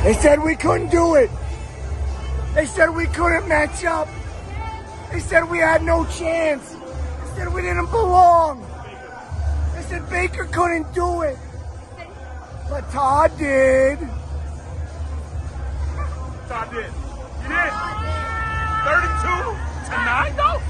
They said we couldn't do it. They said we couldn't match up. They said we had no chance. They said we didn't belong. They said Baker couldn't do it. But Todd did. Todd did. You did. 32-9 though?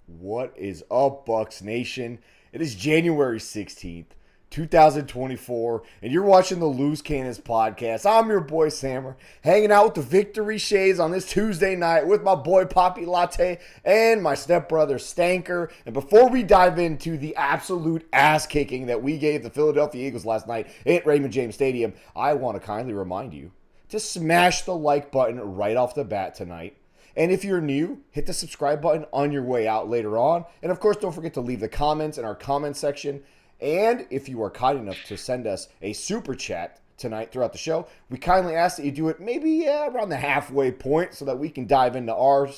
What is up, Bucs Nation? It is January 16th. 2024, and you're watching the Loose Cannons podcast. I'm your boy Sammer, hanging out with the Victory Shades on this Tuesday night with my boy Poppy Latte and my stepbrother Stanker. And before we dive into the absolute ass kicking that we gave the Philadelphia Eagles last night at Raymond James Stadium, I want to kindly remind you to smash the like button right off the bat tonight. And if you're new, hit the subscribe button on your way out later on. And of course, don't forget to leave the comments in our comment section. And if you are kind enough to send us a super chat tonight throughout the show, we kindly ask that you do it maybe around the halfway point so that we can dive into our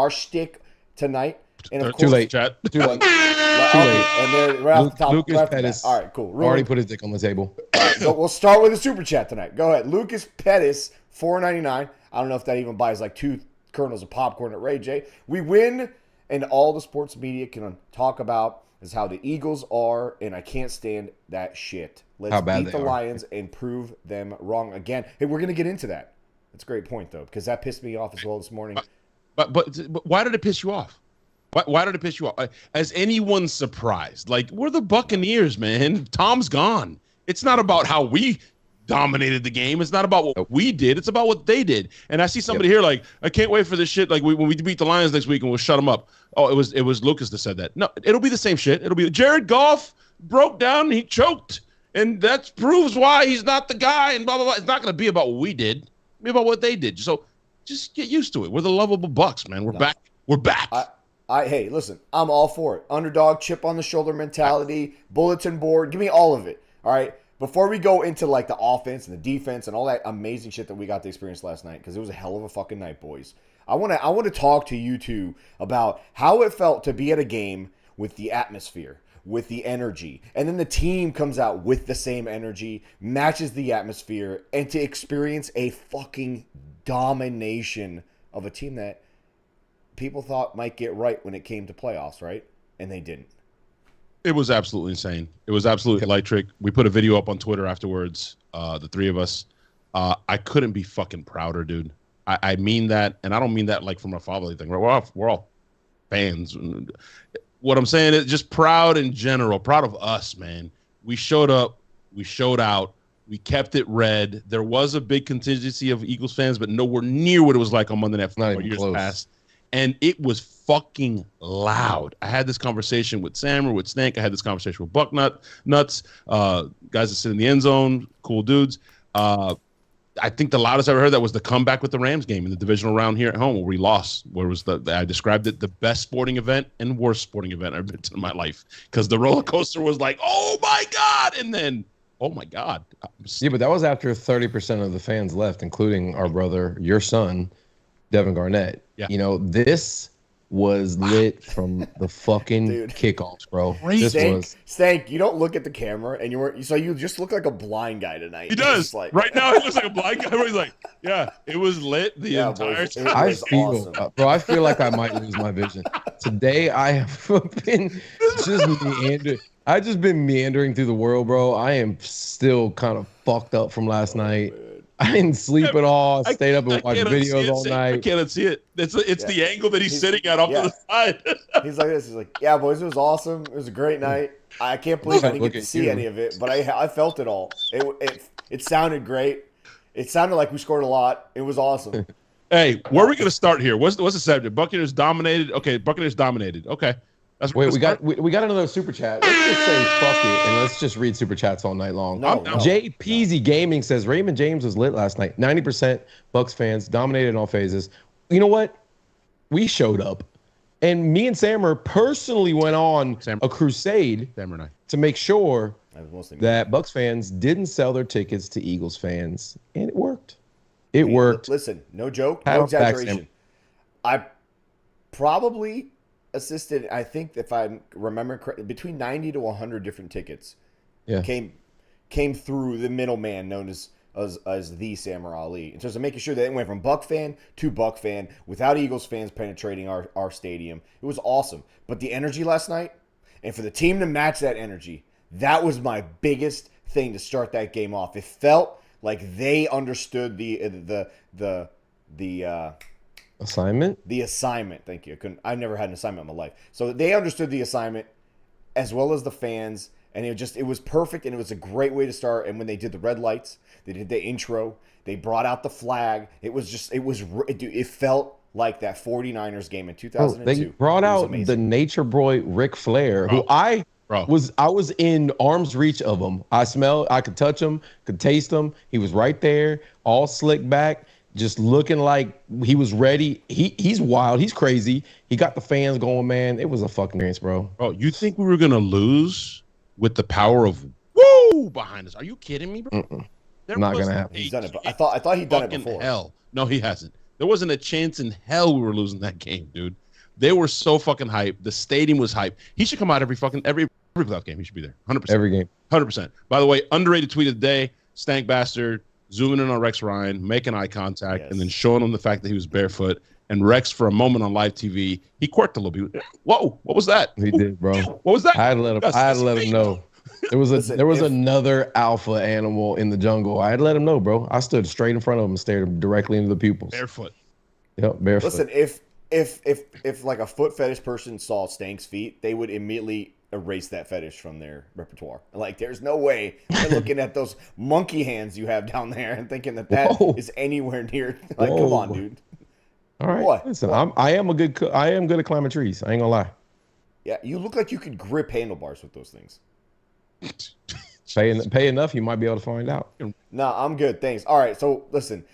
shtick tonight. And of course, too late, chat. Too late. Too late. And then right off the top, Lucas Pettis. All right, cool. Already put his dick on the table. Right, so we'll start with a super chat tonight. Go ahead, Lucas Pettis, $4.99. I don't know if that even buys like 2 kernels of popcorn at Ray J. We win, and all the sports media can talk about is how the Eagles are, and I can't stand that shit. Let's beat the Lions and prove them wrong again. Hey, we're going to get into that. That's a great point, though, because that pissed me off as well this morning. But why did it piss you off? Why did it piss you off? As anyone surprised? Like, we're the Buccaneers, man. Tom's gone. It's not about how we dominated the game. It's not about what we did. It's about what they did. And I see somebody here like, I can't wait for this shit. Like when we beat the Lions next week and we'll shut them up. Oh, it was Lucas that said that. No, it'll be the same shit. It'll be Jared Goff broke down and he choked. And that proves why he's not the guy and blah, blah, blah. It's not going to be about what we did. It'll be about what they did. So just get used to it. We're the lovable Bucs, man. We're back. We're back. Hey, listen, I'm all for it. Underdog, chip on the shoulder mentality, bulletin board. Give me all of it. All right. Before we go into like the offense and the defense and all that amazing shit that we got to experience last night, because it was a hell of a fucking night, boys. I want to talk to you two about how it felt to be at a game with the atmosphere, with the energy, and then the team comes out with the same energy, matches the atmosphere, and to experience a fucking domination of a team that people thought might get right when it came to playoffs, right? And they didn't. It was absolutely insane. It was absolutely electric. We put a video up on Twitter afterwards, the three of us. I couldn't be fucking prouder, dude. I mean that, and I don't mean that like from a fatherly thing. We're all fans. What I'm saying is just proud in general. Proud of us, man. We showed up. We showed out. We kept it red. There was a big contingency of Eagles fans, but nowhere near what it was like on Monday Night Football years past. And it was fucking loud. I had this conversation with Sam or with Snake. I had this conversation with Nuts, guys that sit in the end zone, cool dudes. I think the loudest I ever heard that was the comeback with the Rams game in the divisional round here at home where we lost, where it was I described it the best sporting event and worst sporting event I've been to in my life because the roller coaster was like, oh, my God, and then, oh, my God. Yeah, but that was after 30% of the fans left, including our brother, your son, Devin Garnett. Yeah. You know, this was lit from the fucking kickoffs, bro. Stank, you don't look at the camera, and you just look like a blind guy tonight. He does. Like, right now, he looks like a blind guy. He's like, yeah, it was lit the entire time. I feel like I might lose my vision. Today, I have been just meandering. I've just been meandering through the world, bro. I am still kind of fucked up from last night. I didn't sleep at all. I stayed up and watched can't unsee videos it, all Sam. night. I can't unsee it. It's the angle that he's sitting at off yeah. to the side. He's like this. He's like, yeah, boys, it was awesome. It was a great night. I can't believe I didn't get to see any of it, but I felt it all. It sounded great. It sounded like we scored a lot. It was awesome. Hey, where are we going to start here? What's the subject? Buccaneers dominated. Okay, Buccaneers dominated. Okay. Wait, we got another super chat. Let's just say fuck it and let's just read super chats all night long. No. Jay Peasy Gaming says Raymond James was lit last night. 90% Bucks fans dominated in all phases. You know what? We showed up, and me and Sammer personally went on a crusade to make sure that Bucks fans didn't sell their tickets to Eagles fans, and it worked. It worked. Listen, no joke, no exaggeration. I probably assisted, I think if I remember correctly, between 90 to 100 different tickets came through the middleman known as the Samurai Ali, in terms of making sure that it went from Buck fan to Buck fan without Eagles fans penetrating our stadium. It was awesome. But the energy last night, and for the team to match that energy, that was my biggest thing to start that game off. It felt like they understood the assignment. The assignment. Thank you. I've never had an assignment in my life. So they understood the assignment as well as the fans, and it was perfect, and it was a great way to start. And when they did the red lights, they did the intro, they brought out the flag. It felt like that 49ers game in 2002. They brought out the nature boy Ric Flair, who I was in arm's reach of him. I could touch him, could taste him. He was right there, all slick back, just looking like he was ready. He's wild. He's crazy. He got the fans going, man. It was a fucking experience, bro. Bro, you think we were going to lose with the power of woo behind us? Are you kidding me, bro? Not going to happen. He's done it. I thought he'd done it before. Hell. No, he hasn't. There wasn't a chance in hell we were losing that game, dude. They were so fucking hyped. The stadium was hyped. He should come out every playoff game. He should be there. 100%. Every game. 100%. By the way, underrated tweet of the day, Stank Bastard, zooming in on Rex Ryan, making eye contact, and then showing him the fact that he was barefoot. And Rex, for a moment on live TV, he quirked a little bit. Whoa, what was that? He did, bro. What was that? I had to let him know. There was another alpha animal in the jungle. I had to let him know, bro. I stood straight in front of him and stared him directly into the pupils. Barefoot. Yep, barefoot. Listen, if like a foot fetish person saw Stank's feet, they would immediately erase that fetish from their repertoire. Like, there's no way they're looking at those monkey hands you have down there and thinking that is anywhere near. Like, come on, dude. All right. What? Listen, I am good at climbing trees. I ain't gonna lie. Yeah, you look like you could grip handlebars with those things. Pay enough, you might be able to find out. No, I'm good, thanks. All right, so listen,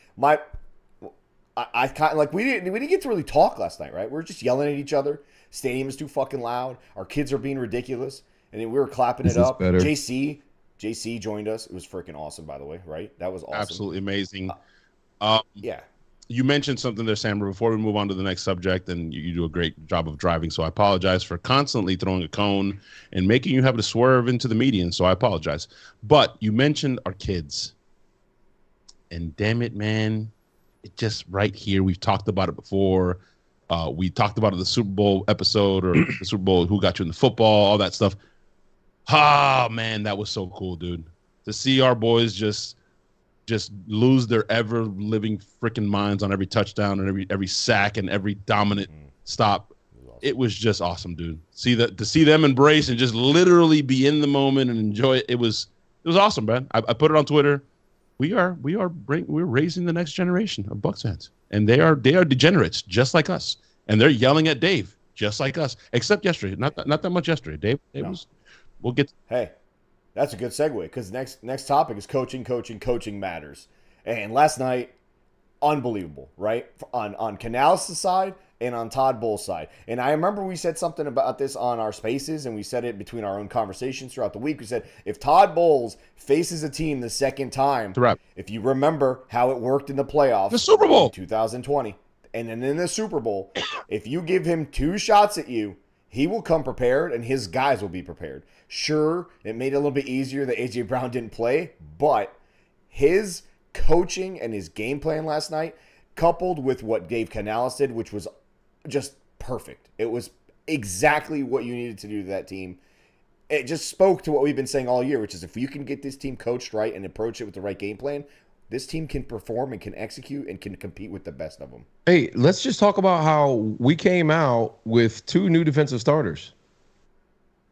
I kind of like we didn't get to really talk last night, right? We were just yelling at each other. Stadium is too fucking loud. Our kids are being ridiculous, and then we were clapping it up. JC joined us. It was freaking awesome, by the way, right? That was awesome. Absolutely amazing. Yeah. You mentioned something there, Sam, before we move on to the next subject, and you do a great job of driving, so I apologize for constantly throwing a cone and making you have to swerve into the median, so I apologize. But you mentioned our kids, and damn it, man, it just right here, we've talked about it before. We talked about it in the Super Bowl episode, or the Super Bowl, who got you in the football, all that stuff. Ah, man, that was so cool, dude. To see our boys just lose their ever living freaking minds on every touchdown and every sack and every dominant stop. It was just awesome, dude. To see them embrace and just literally be in the moment and enjoy it. It was awesome, man. I put it on Twitter. We're raising the next generation of Bucs fans, and they are degenerates just like us, and they're yelling at Dave just like us. Except yesterday, not that much yesterday. Dave was. We'll get. Hey. That's a good segue, because next topic is coaching matters. And last night, unbelievable, right? On Canales' side and on Todd Bowles' side. And I remember we said something about this on our spaces, and we said it between our own conversations throughout the week. We said, if Todd Bowles faces a team the second time, if you remember how it worked in the playoffs, the Super Bowl in 2020, and then in the Super Bowl, if you give him 2 shots at you, he will come prepared, and his guys will be prepared. Sure, it made it a little bit easier that A.J. Brown didn't play, but his coaching and his game plan last night, coupled with what Dave Canales did, which was just perfect. It was exactly what you needed to do to that team. It just spoke to what we've been saying all year, which is if you can get this team coached right and approach it with the right game plan, this team can perform and can execute and can compete with the best of them. Hey, let's just talk about how we came out with 2 new defensive starters.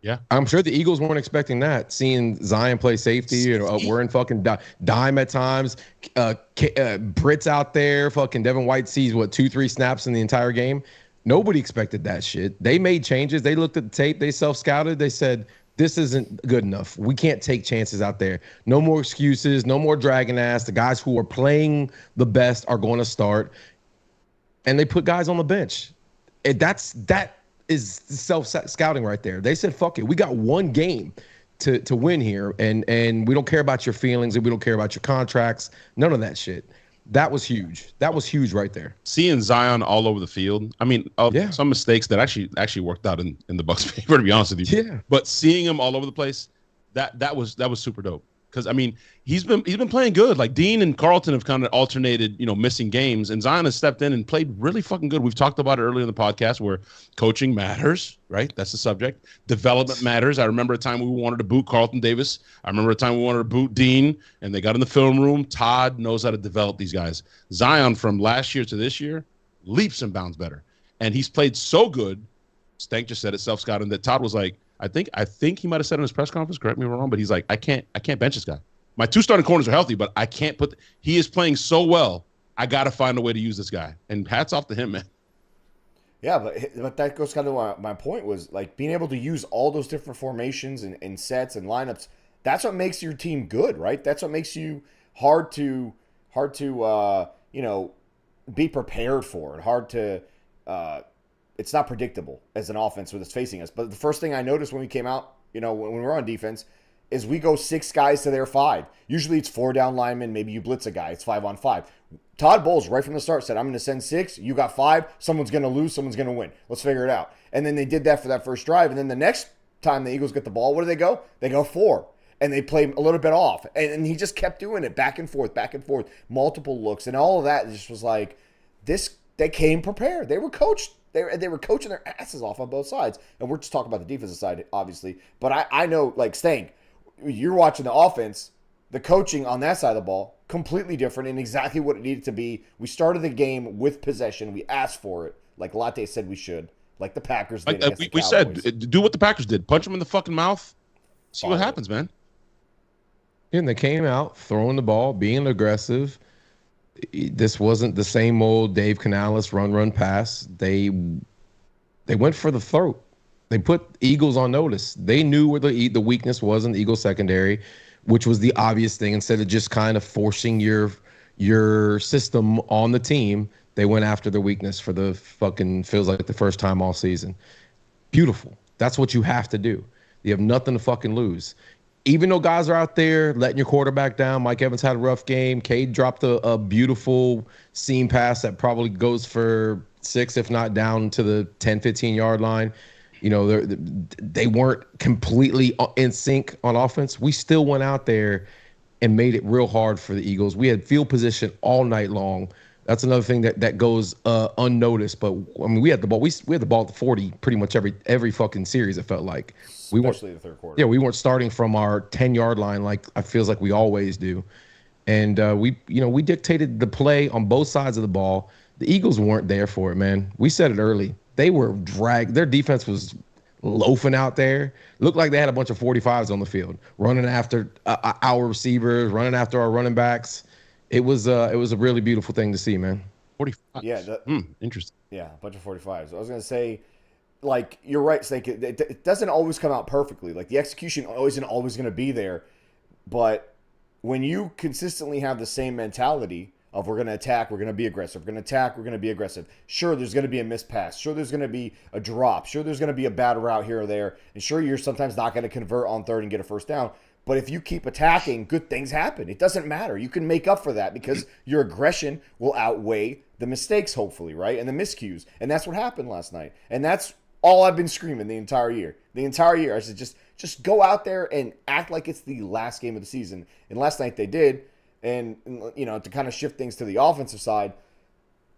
Yeah. I'm sure the Eagles weren't expecting that, seeing Zion play safety. We're in fucking dime at times. Brits out there, fucking Devin White sees, 2-3 snaps in the entire game. Nobody expected that shit. They made changes. They looked at the tape. They self-scouted. They said, this isn't good enough. We can't take chances out there. No more excuses. No more dragging ass. The guys who are playing the best are going to start. And they put guys on the bench. That is self-scouting right there. They said, fuck it. We got one game to win here, and we don't care about your feelings, and we don't care about your contracts. None of that shit. That was huge. That was huge right there. Seeing Zion all over the field. I mean, some mistakes that actually worked out in the Bucs' favor, to be honest with you. Yeah. But seeing him all over the place, that was super dope. Because I mean, he's been playing good. Like Dean and Carlton have kind of alternated, missing games, and Zion has stepped in and played really fucking good. We've talked about it earlier in the podcast where coaching matters, right? That's the subject. Development matters. I remember a time we wanted to boot Carlton Davis. I remember a time we wanted to boot Dean, and they got in the film room. Todd knows how to develop these guys. Zion from last year to this year leaps and bounds better, and he's played so good. Stank just said it, self-scouting, that Todd was like, I think he might have said in his press conference, correct me if I'm wrong, but he's like, I can't bench this guy. My 2 starting corners are healthy, but I can't he is playing so well. I got to find a way to use this guy. And hats off to him, man. Yeah, but that goes kind of my point was, like, being able to use all those different formations and sets and lineups. That's what makes your team good, right? That's what makes you hard to be prepared for, and hard to it's not predictable as an offense when it's facing us. But the first thing I noticed when we came out, when we're on defense, is we go 6 guys to their 5. Usually it's 4 down linemen. Maybe you blitz a guy. It's 5 on 5. Todd Bowles, right from the start, said, I'm going to send 6. You got 5. Someone's going to lose. Someone's going to win. Let's figure it out. And then they did that for that first drive. And then the next time the Eagles get the ball, where do they go? They go 4. And they play a little bit off. And he just kept doing it back and forth, multiple looks. And all of that just was like, they came prepared. They were coached. They were coaching their asses off on both sides. And we're just talking about the defensive side, obviously. But I know, like, Stank, you're watching the offense, the coaching on that side of the ball, completely different and exactly what it needed to be. We started the game with possession. We asked for it, like Latte said we should, like the Packers did. We said, do what the Packers did. Punch them in the fucking mouth. See what happens, man. And they came out throwing the ball, being aggressive. This wasn't the same old Dave Canales run pass. They went for the throat. They put Eagles on notice. They knew where the weakness was in the Eagles secondary, which was the obvious thing. Instead of just kind of forcing your system on the team, they went after the weakness for the fucking, feels like the first time all season. Beautiful. That's what you have to do. You have nothing to fucking lose. Even though guys are out there letting your quarterback down, Mike Evans had a rough game. Cade dropped a beautiful seam pass that probably goes for 6, if not down to the 10, 15-yard line. They weren't completely in sync on offense. We still went out there and made it real hard for the Eagles. We had field position all night long. That's another thing that goes unnoticed. But I mean, we had the ball. We had the ball at the 40 pretty much every fucking series. It felt like especially the third quarter. Yeah, we weren't starting from our 10-yard line like it feels like we always do. And we dictated the play on both sides of the ball. The Eagles weren't there for it, man. We said it early. They were dragged. Their defense was loafing out there. Looked like they had a bunch of 45s on the field, running after our receivers, running after our running backs. It was a really beautiful thing to see, man. 45. Yeah. Interesting. Yeah, a bunch of 45s. I was going to say, like, you're right, Snake. It doesn't always come out perfectly. Like, the execution isn't always going to be there. But when you consistently have the same mentality of we're going to attack, we're going to be aggressive, we're going to attack, we're going to be aggressive. Sure, there's going to be a missed pass. Sure, there's going to be a drop. Sure, there's going to be a bad route here or there. And sure, you're sometimes not going to convert on third and get a first down. But if you keep attacking, good things happen. It doesn't matter. You can make up for that because your aggression will outweigh the mistakes, hopefully, right? And the miscues. And that's what happened last night. And that's all I've been screaming the entire year. I said, just go out there and act like it's the last game of the season. And last night they did. And, to kind of shift things to the offensive side,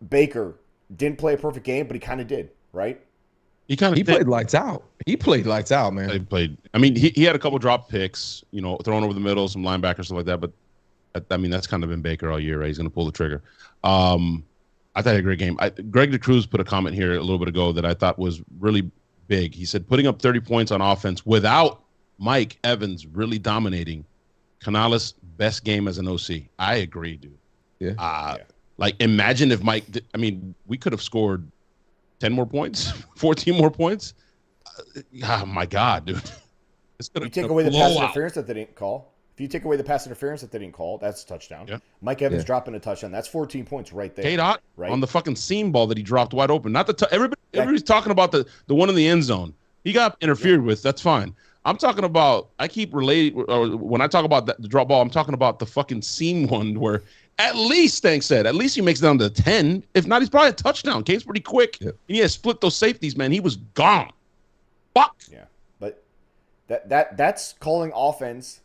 Baker didn't play a perfect game, but he kind of did, right? He played lights out. He played lights out, man. I mean, he had a couple drop picks, thrown over the middle, some linebackers, stuff like that. But I mean, that's kind of been Baker all year, right? He's going to pull the trigger. I thought he had a great game. Greg DeCruz put a comment here a little bit ago that I thought was really big. He said, putting up 30 points on offense without Mike Evans really dominating, Canales' best game as an OC. I agree, dude. Yeah. Like, imagine if Mike I mean, we could have scored 10 more points, 14 more points. Oh, my God, dude. You take away the pass interference that they didn't call. If you take away the pass interference that they didn't call, that's a touchdown. Yeah. Mike Evans dropping a touchdown. That's 14 points right there. Kate Ott right? on the fucking seam ball that he dropped wide open. Not the everybody's talking about the one in the end zone. He got interfered with. That's fine. I'm talking about. I keep relating. Or when I talk about the drop ball, I'm talking about the fucking seam one where at least Stank said he makes it down to 10. If not, he's probably a touchdown. Kate's pretty quick. Yep. And he had split those safeties, man. He was gone. Fuck. Yeah, but that's calling offense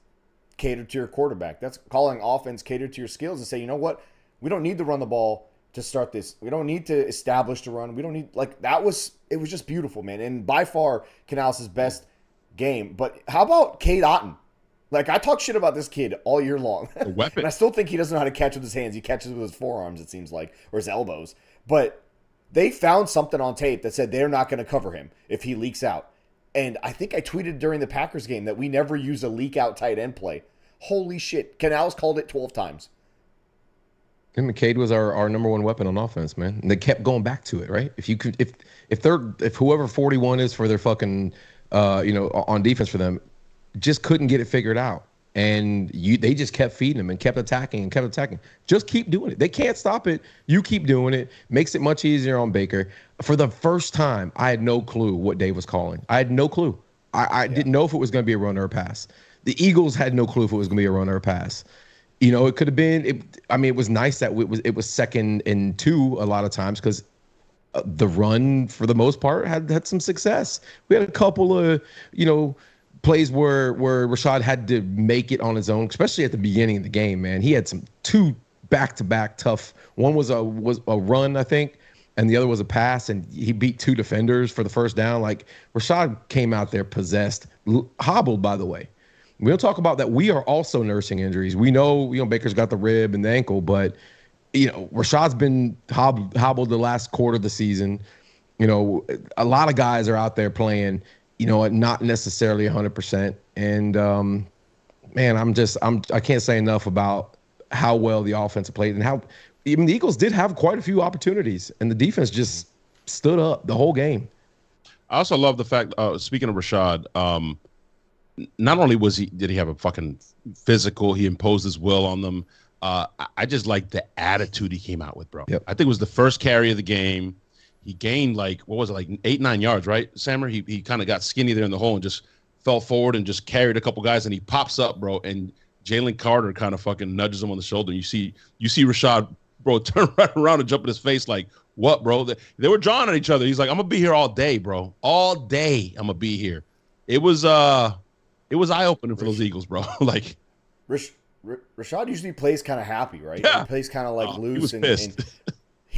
catered to your quarterback. That's calling offense catered to your skills and say, you know what? We don't need to run the ball to start this. We don't need to establish the run. We don't need it was just beautiful, man. And by far Canales' best game. But how about Cade Otton? Like, I talk shit about this kid all year long. A weapon. And I still think he doesn't know how to catch with his hands. He catches with his forearms, it seems like, or his elbows. But they found something on tape that said they're not going to cover him if he leaks out. And I think I tweeted during the Packers game that we never use a leak out tight end play. Holy shit. Canales called it 12 times. And McCade was our number one weapon on offense, man. And they kept going back to it, right? If whoever 41 is for their fucking on defense for them, just couldn't get it figured out. And they just kept feeding him and kept attacking and kept attacking. Just keep doing it. They can't stop it. You keep doing it. Makes it much easier on Baker. For the first time, I had no clue what Dave was calling. I had no clue. I didn't know if it was going to be a run or a pass. The Eagles had no clue if it was going to be a run or a pass. It could have been. It was nice that it was 2nd and 2 a lot of times because the run for the most part had some success. We had a couple of plays where Rashad had to make it on his own, especially at the beginning of the game. Man, he had two back-to-back tough. One was a run, I think, and the other was a pass, and he beat 2 defenders for the first down. Like, Rashad came out there possessed, hobbled, by the way. We don't talk about that. We are also nursing injuries. We know, Baker's got the rib and the ankle, but Rashad's been hobbled the last quarter of the season. A lot of guys are out there playing, not necessarily 100%. And man, I can't say enough about how well the offense played and how even the Eagles did have quite a few opportunities, and the defense just stood up the whole game. I also love the fact, speaking of Rashad, not only did he have a fucking physical, he imposed his will on them. I just like the attitude he came out with, bro. Yep. I think it was the first carry of the game. He gained 8-9 yards, right, Sammer? He kind of got skinny there in the hole and just fell forward and just carried a couple guys, and he pops up, bro, and Jalen Carter kind of fucking nudges him on the shoulder. You see Rashad, bro, turn right around and jump in his face like, what, bro? They were drawing at each other. He's like, I'm gonna be here all day, bro. All day I'm gonna be here. It was eye-opening for those Eagles, bro. Like, Rashad usually plays kind of happy, right? Yeah. He plays kind of like loose. He was pissed.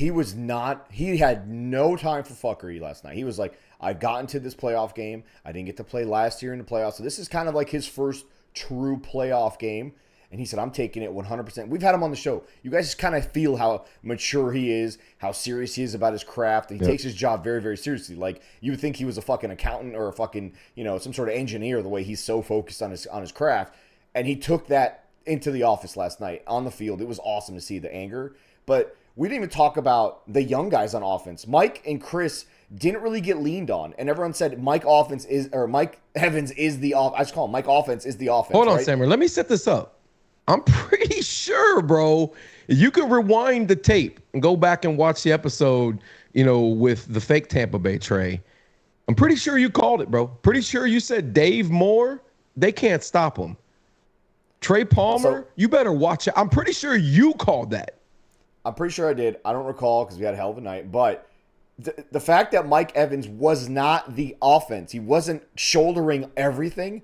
And he had no time for fuckery last night. He was like, I've gotten to this playoff game. I didn't get to play last year in the playoffs. So this is kind of like his first true playoff game. And he said, I'm taking it 100%. We've had him on the show. You guys just kind of feel how mature he is, how serious he is about his craft. And he takes his job very, very seriously. Like, you would think he was a fucking accountant or a fucking, some sort of engineer, the way he's so focused on his craft. And he took that into the office last night on the field. It was awesome to see the anger. But we didn't even talk about the young guys on offense. Mike and Chris didn't really get leaned on. And everyone said Mike Evans is the offense. I just call him Mike Offense is the offense. Hold on, right? Sammer. Let me set this up. I'm pretty sure, bro, you can rewind the tape and go back and watch the episode, with the fake Tampa Bay Trey. I'm pretty sure you called it, bro. Pretty sure you said Dave Moore, they can't stop him. Trey Palmer, you better watch it. I'm pretty sure you called that. I'm pretty sure I did. I don't recall because we had a hell of a night. But the fact that Mike Evans was not the offense, he wasn't shouldering everything,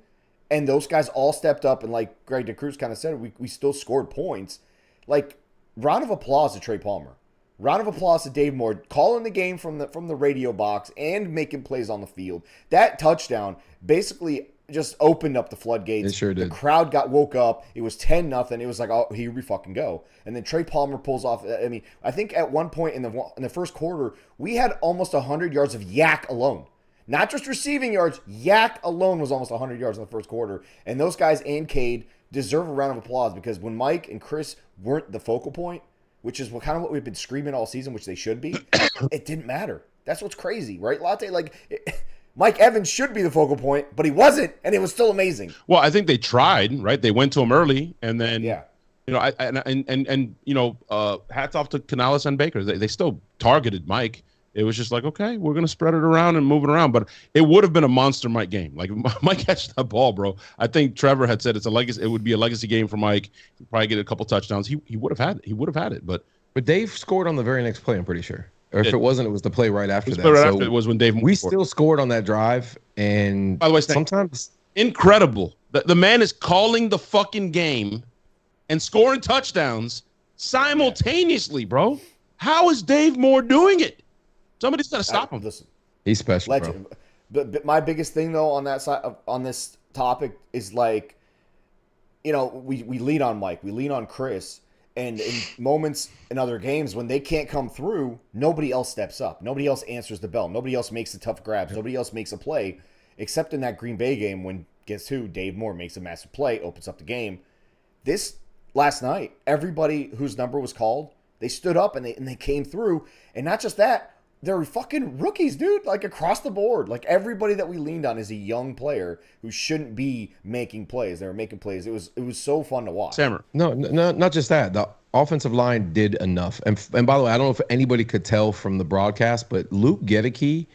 and those guys all stepped up, and like Greg DeCruz kind of said, we still scored points. Like, round of applause to Trey Palmer. Round of applause to Dave Moore, calling the game from the radio box and making plays on the field. That touchdown basically just opened up the floodgates. It sure did. The crowd woke up. It was 10-0. It was like, oh, here we fucking go. And then Trey Palmer pulls off. I mean, I think at one point in the first quarter, we had almost 100 yards of yak alone. Not just receiving yards. Yak alone was almost 100 yards in the first quarter. And those guys and Cade deserve a round of applause because when Mike and Chris weren't the focal point, which is kind of what we've been screaming all season, which they should be, it didn't matter. That's what's crazy, right, Latte? Mike Evans should be the focal point, but he wasn't, and it was still amazing. Well, I think they tried, right? They went to him early, and then, yeah. Hats off to Canales and Baker. They still targeted Mike. It was just like, okay, we're going to spread it around and move it around. But it would have been a monster Mike game. Like, Mike catched that ball, bro. I think Trevor had said it's a legacy. It would be a legacy game for Mike. He'd probably get a couple touchdowns. He would have had it. He would have had it. But Dave scored on the very next play, I'm pretty sure. Or if it wasn't, it was the play right after that. Right after it was when Dave. We still scored on that drive, and by the way, sometimes incredible. The man is calling the fucking game and scoring touchdowns simultaneously, bro. How is Dave Moore doing it? Somebody's got to stop him. Listen, he's special, legend. Bro. But my biggest thing though on that side on this topic is like, we lean on Mike, we lean on Chris. And in moments in other games when they can't come through, nobody else steps up. Nobody else answers the bell. Nobody else makes the tough grabs. Nobody else makes a play, except in that Green Bay game when, guess who? Dave Moore makes a massive play, opens up the game. This last night, everybody whose number was called, they stood up and they came through. And not just that, they're fucking rookies, dude. Like across the board. Like everybody that we leaned on is a young player who shouldn't be making plays. They were making plays. It was so fun to watch. Sammer. No, not just that. The offensive line did enough. And by the way, I don't know if anybody could tell from the broadcast, but Luke Gedeke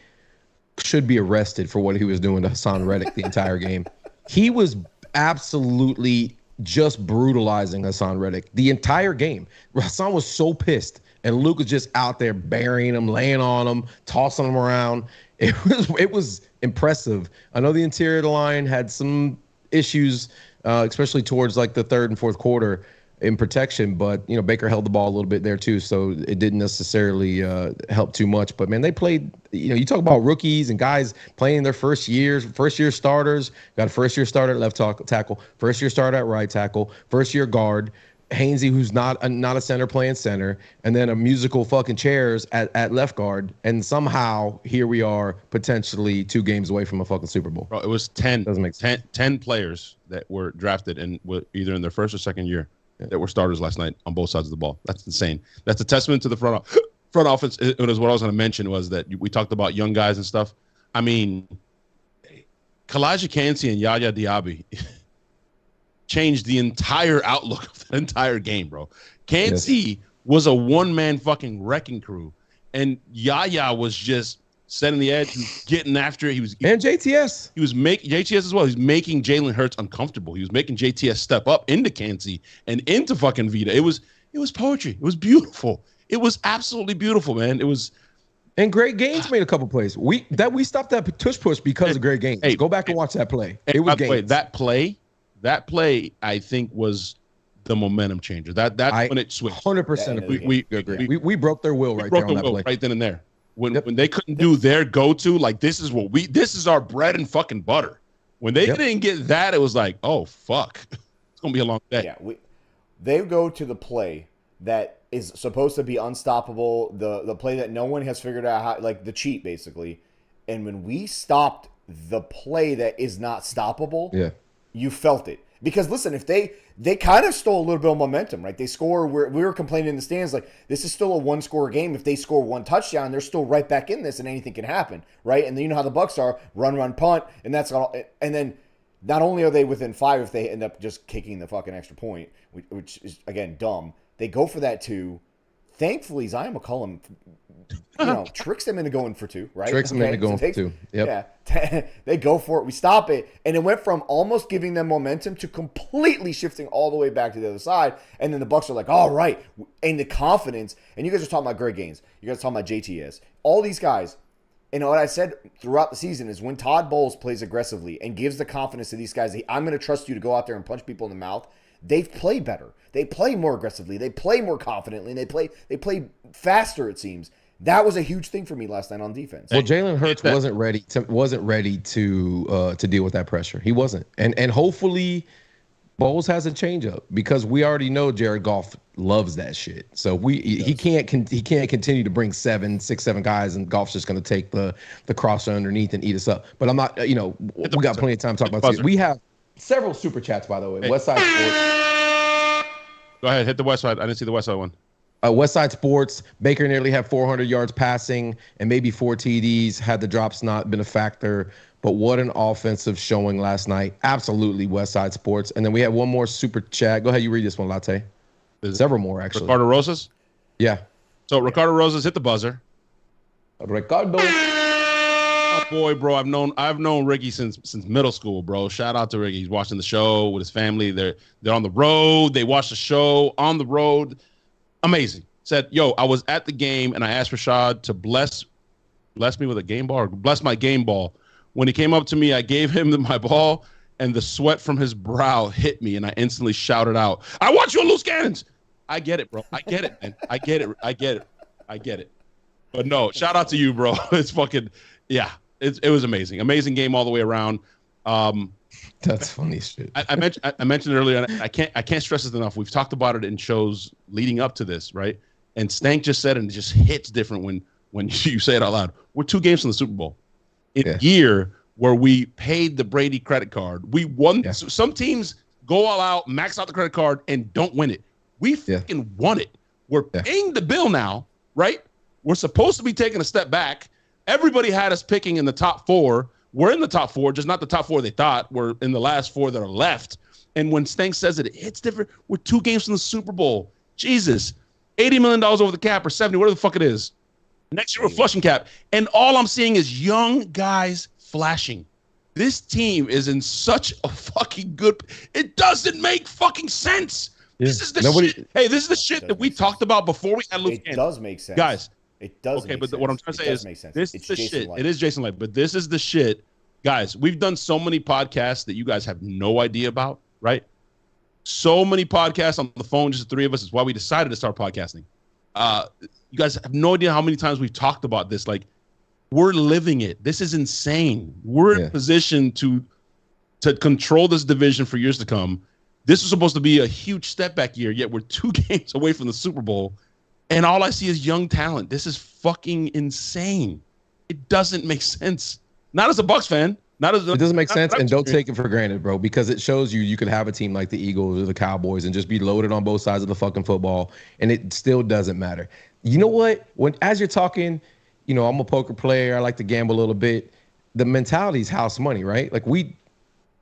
should be arrested for what he was doing to Hassan Reddick the entire game. He was absolutely just brutalizing Hassan Reddick the entire game. Hassan was so pissed. And Luke was just out there burying him, laying on him, tossing him around. It was impressive. I know the interior of the line had some issues, especially towards like the third and fourth quarter in protection. But Baker held the ball a little bit there too, so it didn't necessarily help too much. But man, they played. You talk about rookies and guys playing their first year starters. Got a first year starter at left tackle, first year starter at right tackle, first year guard. Hainsey, who's not a center playing center, and then a musical fucking chairs at left guard, and somehow here we are potentially 2 games away from a fucking Super Bowl. Bro, it was 10, Doesn't make sense. 10 players that were drafted and were either in their first or second year that were starters last night on both sides of the ball. That's insane. That's a testament to the front office. It was what I was going to mention was that we talked about young guys and stuff. I mean, Kalijah Kancey and Yaya Diaby changed the entire outlook of the entire game, bro. Kancey was a one-man fucking wrecking crew, and Yaya was just setting the edge, he was getting after it. And JTS. He was making JTS as well. He was making Jalen Hurts uncomfortable. He was making JTS step up into Kancey and into fucking Vita. It was poetry. It was beautiful. It was absolutely beautiful, man. It was. And Greg Gaines made a couple plays. We stopped that tush push because of Greg Gaines. Go back and watch that play. It was Gaines. That play, I think, was the momentum changer. That's when it switched. 100% agree. We broke their will right there on that play. Right then and there. When they couldn't do their go-to, like this is our bread and fucking butter. When they didn't get that, it was like, oh fuck, it's gonna be a long day. Yeah, they go to the play that is supposed to be unstoppable, the play that no one has figured out how, like the cheat basically. And when we stopped the play that is not stoppable, you felt it. Because listen, if they kind of stole a little bit of momentum, right? They score. We were complaining in the stands like this is still a 1-score game. If they score 1 touchdown, they're still right back in this, and anything can happen, right? And then you know how the Bucs are: run, punt, and that's all. And then not only are they within 5 if they end up just kicking the fucking extra point, which is again dumb. They go for that too. Thankfully, Zion McCollum, tricks them into going for 2, right? Tricks them into going for 2. Yep. Yeah, they go for it. We stop it, and it went from almost giving them momentum to completely shifting all the way back to the other side. And then the Bucs are like, "All right," and the confidence. And you guys are talking about Greg Gaines. You guys are talking about JTS. All these guys. And what I said throughout the season is when Todd Bowles plays aggressively and gives the confidence to these guys, I'm going to trust you to go out there and punch people in the mouth. They play better. They play more aggressively. They play more confidently. And they play faster, it seems. That was a huge thing for me last night on defense. Well, Jalen Hurts wasn't ready to deal with that pressure. He wasn't, and hopefully, Bowles has a changeup because we already know Jared Goff loves that shit. So he can't continue to bring 6, 7 guys, and Goff's just going to take the crosser underneath and eat us up. But I'm not, we got plenty of time to talk about this. We have several super chats, by the way. West Side Sports. Go ahead, hit the West Side. I didn't see the West Side one. West Side Sports, Baker nearly had 400 yards passing and maybe 4 TDs had the drops not been a factor. But what an offensive showing last night. Absolutely, West Side Sports. And then we had one more super chat. Go ahead, you read this one, Latte. There's several more, actually. Ricardo Rosas? Yeah. So Ricardo Rosas hit the buzzer. Ricardo. Oh boy, bro, I've known Ricky since middle school, bro. Shout out to Ricky. He's watching the show with his family. They're on the road. They watch the show on the road. Amazing. Said, yo, I was at the game and I asked Rashad to bless me with a game ball or bless my game ball. When he came up to me, I gave him my ball and the sweat from his brow hit me and I instantly shouted out, I want you on loose cannons. I get it, bro. I get it, man. I get it. But no, shout out to you, bro. It's fucking, yeah, it was amazing. Amazing game all the way around. That's funny shit. I mentioned it earlier, and I can't stress this enough. We've talked about it in shows leading up to this, right? And Stank just said it, and it just hits different when you say it out loud. We're 2 games from the Super Bowl. In a year where we paid the Brady credit card. We won. Yeah. Some teams go all out, max out the credit card, and don't win it. We fucking won it. We're paying the bill now, right? We're supposed to be taking a step back. Everybody had us picking in the top 4. We're in the top 4, just not the top 4 they thought. We're in the last 4 that are left. And when Stank says it, it's different. We're 2 games from the Super Bowl. Jesus. $80 million over the cap or 70, whatever the fuck it is. Next year, we're flushing cap. And all I'm seeing is young guys flashing. This team is in such a fucking good... It doesn't make fucking sense. Yeah. This is the shit. Hey, this is the shit that we talked about before we had Luke. It does make sense. Guys. It does okay, make but sense. What I'm trying to say is this is the shit. It is Jason Light, but this is the shit. Guys, we've done so many podcasts that you guys have no idea about, right? So many podcasts on the phone, just the 3 of us. Is why we decided to start podcasting. You guys have no idea how many times we've talked about this. Like, we're living it. This is insane. We're in a position to control this division for years to come. This is supposed to be a huge step back year, yet we're 2 games away from the Super Bowl, and all I see is young talent. This is fucking insane. It doesn't make sense. Not as a Bucs fan. It doesn't make sense, and don't take it for granted, bro, because it shows you could have a team like the Eagles or the Cowboys and just be loaded on both sides of the fucking football, and it still doesn't matter. You know what? As you're talking, I'm a poker player. I like to gamble a little bit. The mentality is house money, right? Like we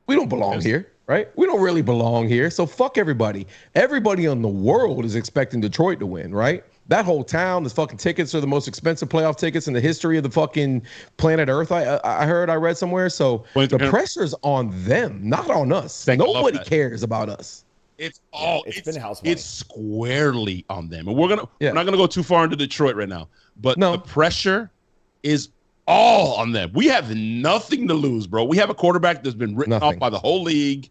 don't belong here, right? We don't really belong here. So fuck everybody. Everybody in the world is expecting Detroit to win, right? That whole town, the fucking tickets are the most expensive playoff tickets in the history of the fucking planet Earth. I read somewhere. So the pressure's on them, not on us. Nobody cares about us. It's been house money. It's squarely on them. And we're not gonna go too far into Detroit right now. But the pressure is all on them. We have nothing to lose, bro. We have a quarterback that's been written off by the whole league.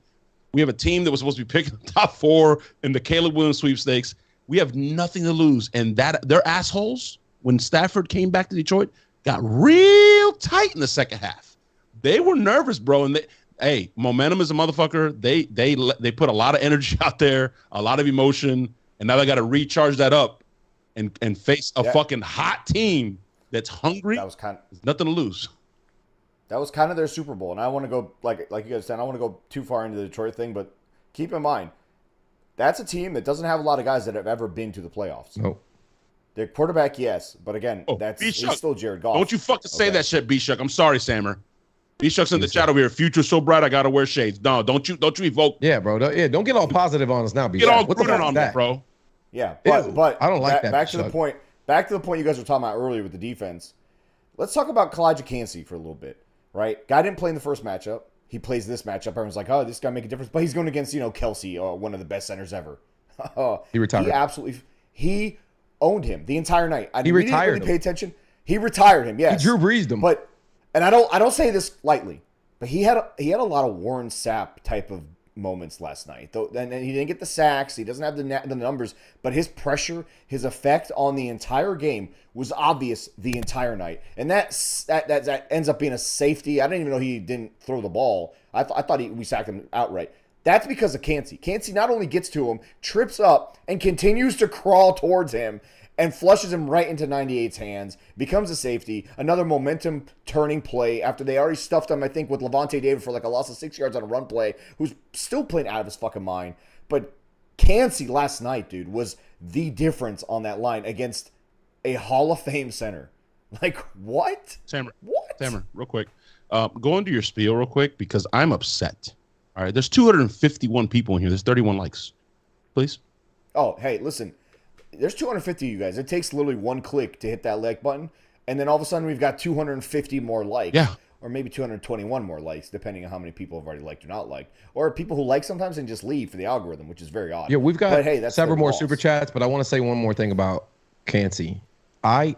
We have a team that was supposed to be picking the top 4 in the Caleb Williams sweepstakes. We have nothing to lose. And that their assholes, when Stafford came back to Detroit, got real tight in the second half. They were nervous, bro. And momentum is a motherfucker. They put a lot of energy out there, a lot of emotion, and now they got to recharge that up and face a fucking hot team that's hungry. There's nothing to lose. That was kind of their Super Bowl. And I want to go, like you guys said, I don't want to go too far into the Detroit thing, but keep in mind, that's a team that doesn't have a lot of guys that have ever been to the playoffs. No. Their quarterback, yes, but again, he's still Jared Goff. Don't you fucking say that shit, B-Shuck. I'm sorry, Sammer. B-Shuck's in the chat over here. Future's so bright, I gotta wear shades. No, don't you evoke. Yeah, bro. Don't get all positive on us now, B-Shuck. Get all prudent on me, bro. Yeah, but I don't like that. Back to the point you guys were talking about earlier with the defense. Let's talk about Kalijah Kancey for a little bit, right? Guy didn't play in the first matchup. He plays this matchup. Everyone's like, oh, this guy make a difference. But he's going against, Kelsey, one of the best centers ever. He retired. He owned him the entire night. He retired. Didn't really pay attention. He retired him. Yes. He Drew Brees'd him. And I don't say this lightly, but he had a lot of Warren Sapp type of moments last night. Though, and he didn't get the sacks. He doesn't have the numbers, but his pressure, his effect on the entire game was obvious the entire night. And that ends up being a safety. I didn't even know he didn't throw the ball. I thought we sacked him outright. That's because of Cansey. Cansey not only gets to him, trips up, and continues to crawl towards him and flushes him right into 98's hands, becomes a safety, another momentum-turning play after they already stuffed him, I think, with Levante David for like a loss of 6 yards on a run play, who's still playing out of his fucking mind. But Cansey last night, dude, was the difference on that line against a Hall of Fame center. Like, what? Sammer, What? Sammer, real quick. Go into your spiel real quick because I'm upset. All right, there's 251 people in here. There's 31 likes. Please. Oh, hey, listen. There's 250 of you guys. It takes literally one click to hit that like button, and then all of a sudden we've got 250 more likes. Yeah. Or maybe 221 more likes, depending on how many people have already liked or not liked. Or people who like sometimes and just leave for the algorithm, which is very odd. Yeah, we've got but, hey, that's several more loss. super chats, but I want to say one more thing about Cansey. I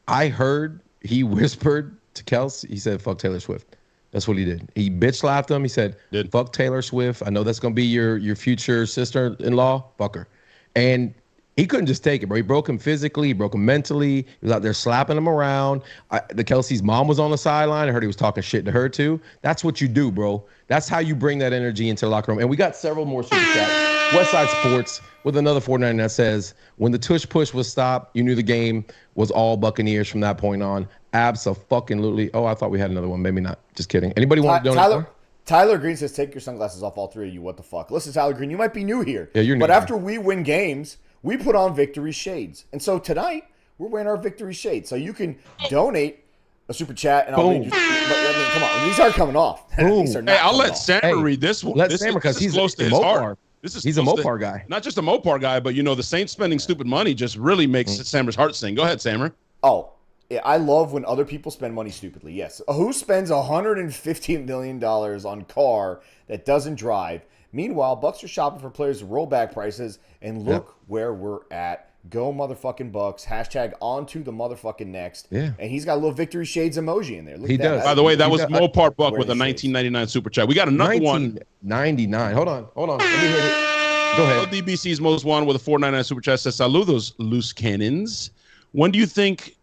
heard he whispered to Kels, he said, fuck Taylor Swift. That's what he did. He bitch slapped him. He said, fuck Taylor Swift. I know that's going to be your future sister-in-law. Fuck her. And he couldn't just take it, bro. He broke him physically. He broke him mentally. He was out there slapping him around. The Kelsey's mom was on the sideline. I heard he was talking shit to her, too. That's what you do, bro. That's how you bring that energy into the locker room. And we got several more super chats. Westside Sports with another 499 that says, when the tush push was stopped, you knew the game was all Buccaneers from that point on. Abso-fucking-lutely. Oh, I thought we had another one. Maybe not. Just kidding. Anybody want to donate? Tyler Green says, take your sunglasses off, all three of you. What the fuck? Listen, Tyler Green, you might be new here. Yeah, you're new. But after we win games, we put on victory shades. And so tonight, we're wearing our victory shades. So you can donate a super chat, and I'll read you. But, I mean, come on. These aren't coming off. These are not I'll let off. Sammer read this one. Let this Sammer, because he's close to a his Mopar. heart. He's a Mopar guy. Not just a Mopar guy, but, the Saints spending stupid money just really makes Sammer's heart sing. Go ahead, Sammer. Oh, yeah, I love when other people spend money stupidly. Yes. Who spends $115 million on car that doesn't drive? Meanwhile, Bucks are shopping for players with rollback prices, and look where we're at. Go motherfucking Bucks. Hashtag on to the motherfucking next. Yeah. And he's got a little victory shades emoji in there. Look He at that. does. By the way, that was Mopar Buck Wear with a the shades. 1999 super chat. We got another one. 1999. Hold on. Let me hit it. Go ahead. DBC's most one with a 499 super chat says, saludos, loose cannons. When do you think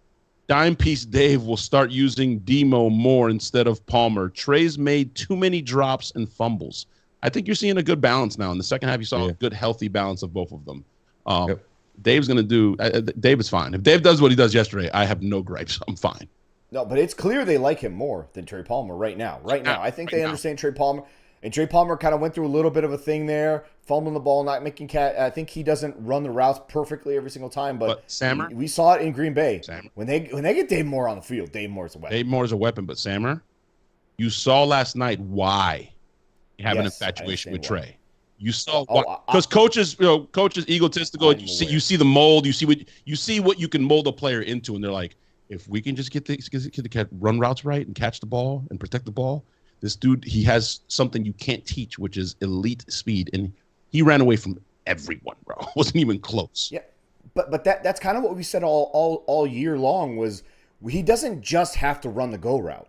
Dime Piece Dave will start using Demo more instead of Palmer? Trey's made too many drops and fumbles. I think you're seeing a good balance now. In the second half, you saw a good, healthy balance of both of them. Dave's going to do Dave is fine. If Dave does what he does yesterday, I have no gripes. I'm fine. No, but it's clear they like him more than Trey Palmer right now. I think they understand Trey Palmer. And Trey Palmer kind of went through a little bit of a thing there, fumbling the ball, not making I think he doesn't run the routes perfectly every single time. But Sammer, we saw it in Green Bay. Sammer. When they get Dave Moore on the field, Dave Moore's a weapon. Dave Moore's a weapon, but Sammer, you saw last night why you have an infatuation with Trey. You saw because coaches egotistical. You see the mold. You see what you can mold a player into, and they're like, if we can just get the kid to run routes right and catch the ball and protect the ball, this dude, he has something you can't teach, which is elite speed, and he ran away from everyone, bro. Wasn't even close. Yeah, but that's kind of what we said all year long was. He doesn't just have to run the go route.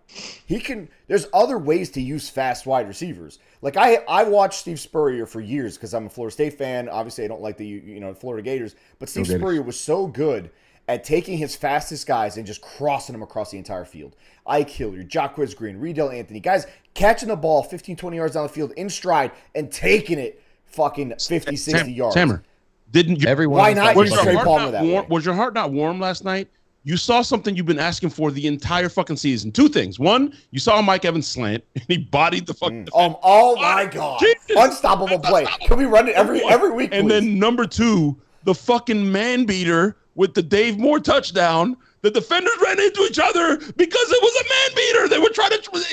There's other ways to use fast wide receivers. Like I watched Steve Spurrier for years because I'm a Florida State fan. Obviously, I don't like the Florida Gators, but Steve Spurrier was so good at taking his fastest guys and just crossing them across the entire field. Ike Hilliard, Jacquez Green, Riedel Anthony, guys catching the ball 15, 20 yards down the field in stride and taking it fucking 50, 60 yards. Sammer, didn't you? Why not use Trey Palmer that way? Was your heart not warm last night? You saw something you've been asking for the entire fucking season. Two things. One, you saw Mike Evans slant, and he bodied the fucking defense. Oh my God. Jesus. Unstoppable play. Can we run it every week, please? And then number two, the fucking man beater with the Dave Moore touchdown. The defenders ran into each other because it was a man beater. They were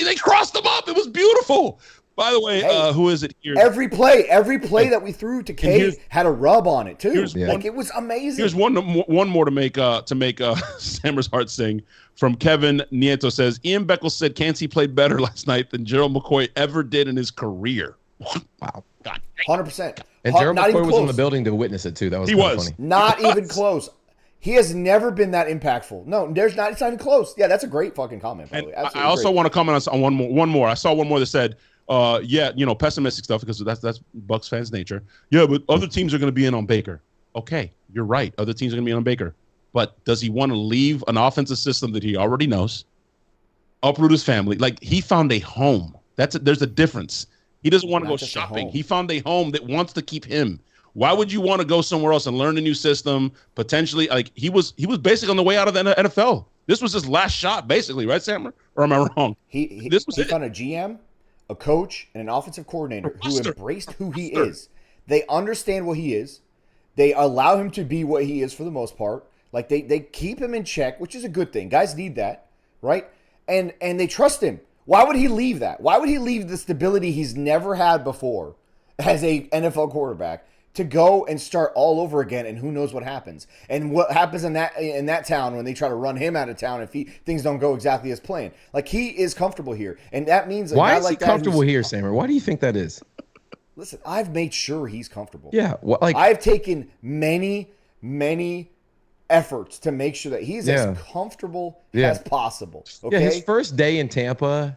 they crossed them up. It was beautiful. By the way, who is it here? Every play that we threw to K had a rub on it too. It was amazing. Here's one more to make Sammer's heart sing. From Kevin Nieto says, Ian Beckles said Cansey played better last night than Gerald McCoy ever did in his career. Wow, God, 100%. And Gerald McCoy was in the building to witness it too. That was funny. Not even close. He has never been that impactful. No, it's not even close. Yeah, that's a great fucking comment. By the way. I also want to comment on one more. I saw one more that said, Yeah, pessimistic stuff because that's Bucs fans' nature. Yeah, but other teams are going to be in on Baker. Okay, you're right. Other teams are going to be in on Baker. But does he want to leave an offensive system that he already knows, uproot his family? Like, he found a home. There's a difference. He doesn't want to go shopping. He found a home that wants to keep him. Why would you want to go somewhere else and learn a new system? Potentially, like he was basically on the way out of the NFL. This was his last shot, basically, right, Sammer? Or am I wrong? He found a GM, a coach, and an offensive coordinator who embraced who he is. They understand what he is. They allow him to be what he is for the most part. Like they keep him in check, which is a good thing. Guys need that, right? And they trust him. Why would he leave that? Why would he leave the stability he's never had before as a NFL quarterback to go and start all over again? And who knows what happens? And what happens in that town when they try to run him out of town if things don't go exactly as planned? Like, he is comfortable here, and that means why is he comfortable here, Sammer? Why do you think that is? Listen, I've made sure he's comfortable. Yeah, I've taken many efforts to make sure that he's as comfortable as possible. Okay? Yeah, his first day in Tampa,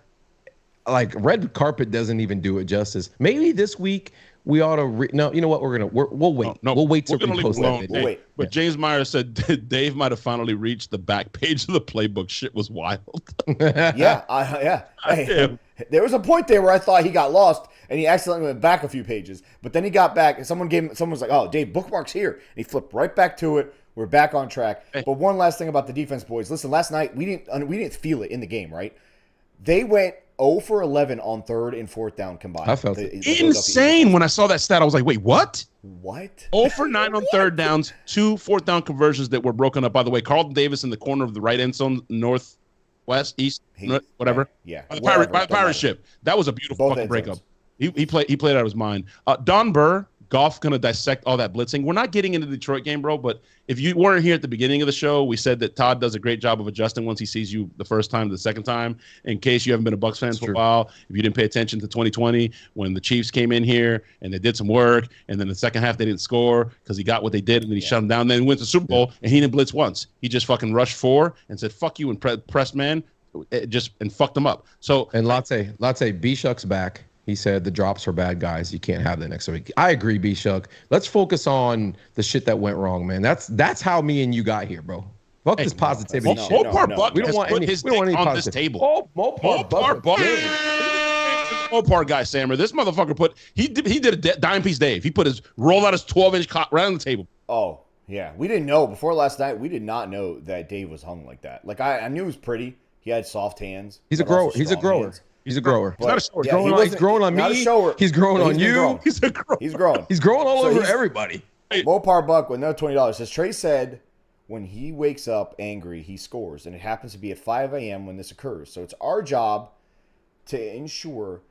like, red carpet doesn't even do it justice. Maybe this week we ought to. No, you know what? We'll wait. No, we'll wait till we post that video. We'll wait. But James Meyer said Dave might have finally reached the back page of the playbook. Shit was wild. Yeah. Hey, there was a point there where I thought he got lost and he accidentally went back a few pages, but then he got back and someone was like, "Oh, Dave, bookmarks here," and he flipped right back to it. We're back on track. Hey. But one last thing about the defense, boys. Listen, last night we didn't feel it in the game, right? They went 0 for 11 on 3rd and 4th down combined. I felt insane when I saw that stat. I was like, wait, what? What? 0 for 9 on 3rd downs, 2 4th down conversions that were broken up. By the way, Carlton Davis in the corner of the right end zone, northwest, east, whatever. Yeah. By the pirate ship. That was a beautiful fucking breakup. He played out of his mind. Don Burr, Goff going to dissect all that blitzing. We're not getting into the Detroit game, bro, but if you weren't here at the beginning of the show, we said that Todd does a great job of adjusting once he sees you the first time, the second time. In case you haven't been a Bucs fan for a while, if you didn't pay attention to 2020 when the Chiefs came in here and they did some work, and then the second half they didn't score because he got what they did, and then he shut them down. Then he went to the Super Bowl, and he didn't blitz once. He just fucking rushed 4 and said, fuck you, and pressed man, and fucked them up. So and Latte, B-Shuck's back. He said the drops are bad, guys. You can't have that next week. I agree, B-Shuck. Let's focus on the shit that went wrong, man. That's how me and you got here, bro. Fuck this positivity shit. We don't want any on this table. Mopar guy, Sammer. This motherfucker he did a dime piece Dave. He rolled out his 12-inch cock right on the table. Oh, yeah. We didn't know. Before last night, we did not know that Dave was hung like that. Like, I knew he was pretty. He had soft hands. He's a grower. He's a grower. Hands. He's a grower. He's not a shower. He's growing on me. He's growing on you. He's growing. He's growing all over everybody. Mopar Buck with another $20 says, Trey said when he wakes up angry, he scores. And it happens to be at 5 a.m. when this occurs. So it's our job to ensure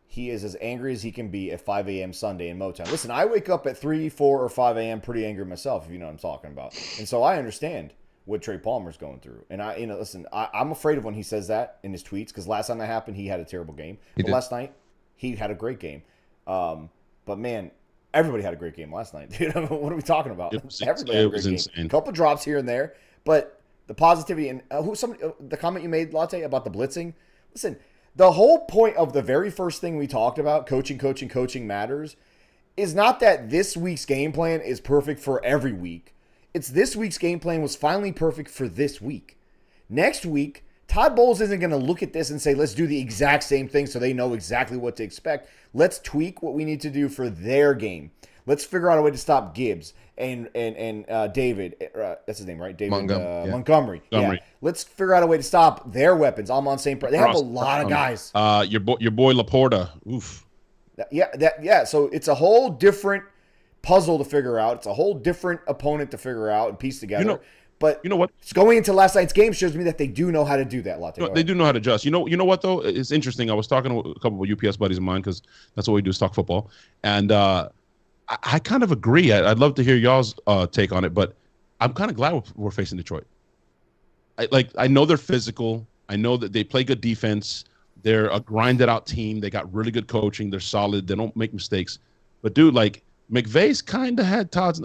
he is as angry as he can be at 5 a.m. Sunday in Motown. Listen, I wake up at 3, 4, or 5 a.m. pretty angry myself, if you know what I'm talking about. And so I understand what Trey Palmer's going through. And I'm afraid of when he says that in his tweets, because last time that happened, he had a terrible game. But last night, he had a great game. But man, everybody had a great game last night, dude. What are we talking about? Everybody had a great game. A couple drops here and there, but the positivity and the comment you made, Latte, about the blitzing. Listen, the whole point of the very first thing we talked about, coaching matters, is not that this week's game plan is perfect for every week. It's this week's game plan was finally perfect for this week. Next week, Todd Bowles isn't going to look at this and say, let's do the exact same thing so they know exactly what to expect. Let's tweak what we need to do for their game. Let's figure out a way to stop Gibbs and David. That's his name, right? David Montgomery. Yeah. Let's figure out a way to stop their weapons. I'm on same. They have a lot of guys. Your boy Laporta. Oof. Yeah. So it's a whole different puzzle to figure out. It's a whole different opponent to figure out and piece together. But you know what? Going into last night's game shows me that they do know how to do that. Latte. They do know how to adjust. You know what though? It's interesting. I was talking to a couple of UPS buddies of mine because that's what we do is talk football, and I kind of agree. I'd love to hear y'all's take on it, but I'm kind of glad we're facing Detroit. I know they're physical. I know that they play good defense. They're a grinded out team. They got really good coaching. They're solid. They don't make mistakes. But dude, McVay's kind of had Todd's